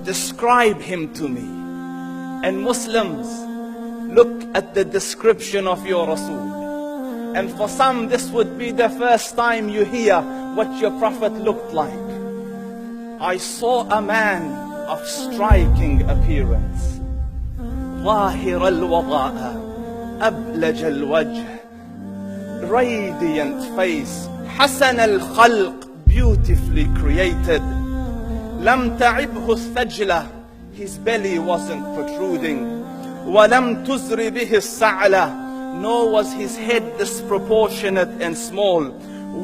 describe him to me. And Muslims, look at the description of your Rasool. And for some, this would be the first time you hear what your Prophet looked like. I saw a man of striking appearance. ظاهر الوضاء أبلج الوجه, radiant face, حسن الخلق, beautifully created. لم تعبه الثجلة, his belly wasn't protruding. ولم تزر به السعلة, nor was his head disproportionate and small.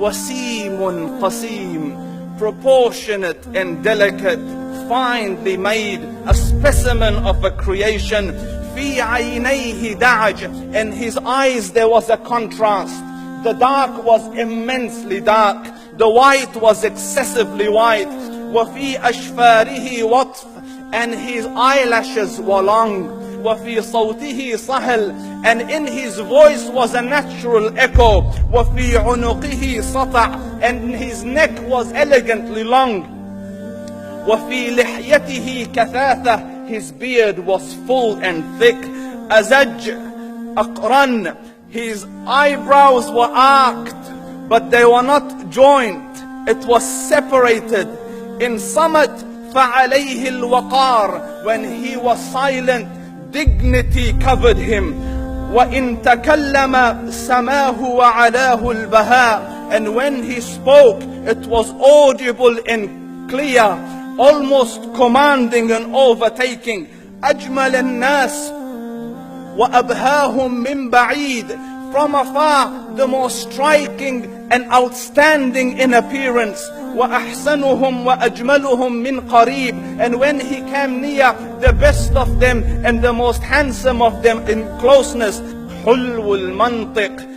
وسيم قسيم, proportionate and delicate, finely made, a specimen of a creation. في عينيه دعج, in his eyes there was a contrast. The dark was immensely dark, the white was excessively white. وفي أشفاره وطف, and his eyelashes were long. وفي صوته صهل, and in his voice was a natural echo. وفي عنقه سطع, and his neck was elegantly long. وفي لحيته كثاثة, his beard was full and thick. أزج أقرن, his eyebrows were arched, but they were not joined. It was separated. In summit فعليه الوقار, when he was silent, dignity covered him. وإن تكلم سماه وعلاه البهاء, and when he spoke, it was audible and clear, almost commanding and overtaking. أجمل الناس وأبهاهم من بعيد, from afar the most striking and outstanding in appearance. وأحسنهم وأجملهم من قريب, and when he came near, the best of them and the most handsome of them in closeness. حلو المنطق,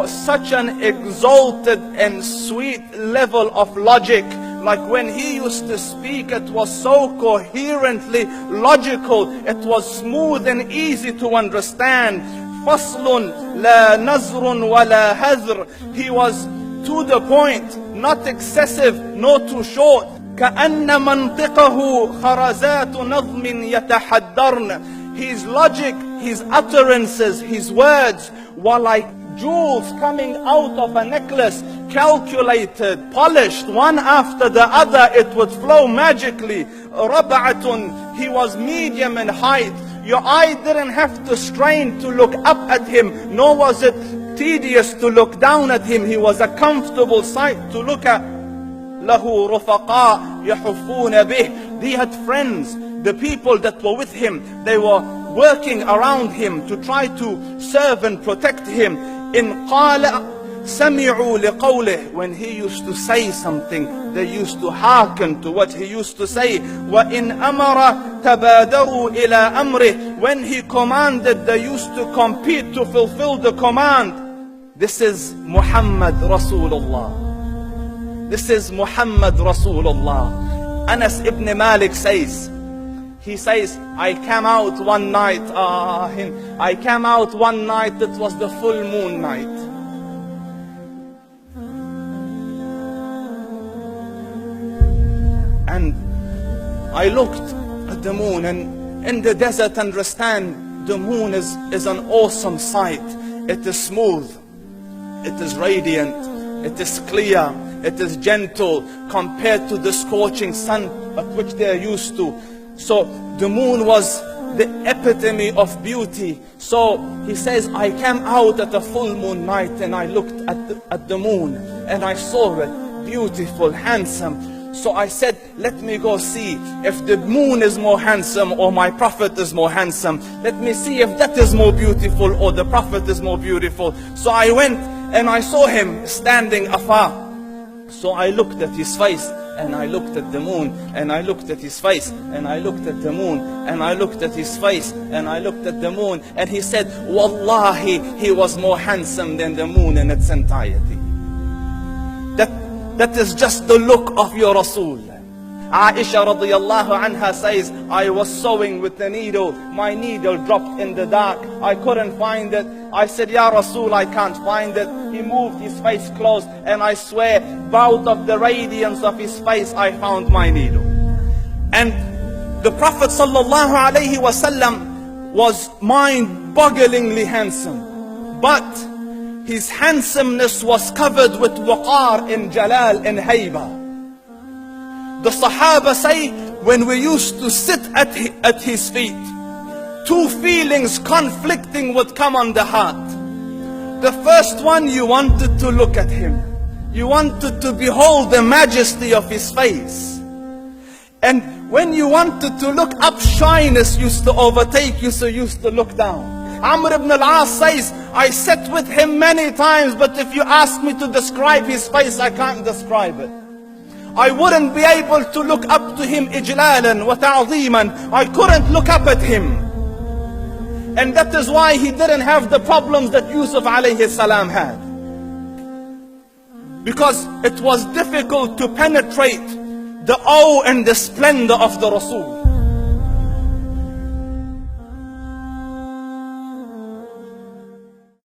such an exalted and sweet level of logic. Like when he used to speak, it was so coherently logical, it was smooth and easy to understand. فصل لا نزر ولا هذر, he was to the point, not excessive, nor too short. كأن منطقه خرزات نظم يتحدرن, his logic, his utterances, his words were like jewels coming out of a necklace, calculated, polished, one after the other, it would flow magically. ربعة, he was medium in height. Your eye didn't have to strain to look up at him, nor was it tedious to look down at him. He was a comfortable sight to look at. له رفقاء يحفون به, he had friends, the people that were with him, they were working around him to try to serve and protect him. إن قال سمعوا لقوله, when he used to say something, they used to hearken to what he used to say. وإن أمر تبادروا إلى أمره, when he commanded, they used to compete to fulfill the command. This is Muhammad Rasulullah. This is Muhammad Rasulullah. Anas ibn Malik says, he says, I came out one night, I came out one night, it was the full moon night. And I looked at the moon, and in the desert, understand, the moon is an awesome sight. It is smooth, it is radiant, it is clear, it is gentle compared to the scorching sun at which they are used to. So the moon was the epitome of beauty. So he says, I came out at a full moon night and I looked at the moon and I saw it beautiful, handsome. So I said, let me go see if the moon is more handsome or my Prophet is more handsome. Let me see if that is more beautiful or the Prophet is more beautiful. So I went and I saw him standing afar. So I looked at his face and I looked at the moon, and I looked at his face, and I looked at the moon, and I looked at his face, and I looked at the moon, and he said, Wallahi, he was more handsome than the moon in its entirety. That is just the look of your Rasool. Aisha radiyallahu anha says, I was sewing with the needle, my needle dropped in the dark, I couldn't find it. I said, Ya Rasool, I can't find it. He moved his face close, and I swear, out of the radiance of his face, I found my needle. And the Prophet sallallahu alaihi wasallam was mind-bogglingly handsome, but his handsomeness was covered with waqar and jalal and hayba. The Sahaba say, when we used to sit at his feet, two feelings conflicting would come on the heart. The first one, you wanted to look at him. You wanted to behold the majesty of his face. And when you wanted to look up, shyness used to overtake you, so you used to look down. Amr ibn al-As says, I sat with him many times, but if you ask me to describe his face, I can't describe it. I wouldn't be able to look up to him ijlalan wa ta'zeeman. I couldn't look up at him. And that is why he didn't have the problems that Yusuf alayhi salam had. Because it was difficult to penetrate the awe and the splendor of the Rasul.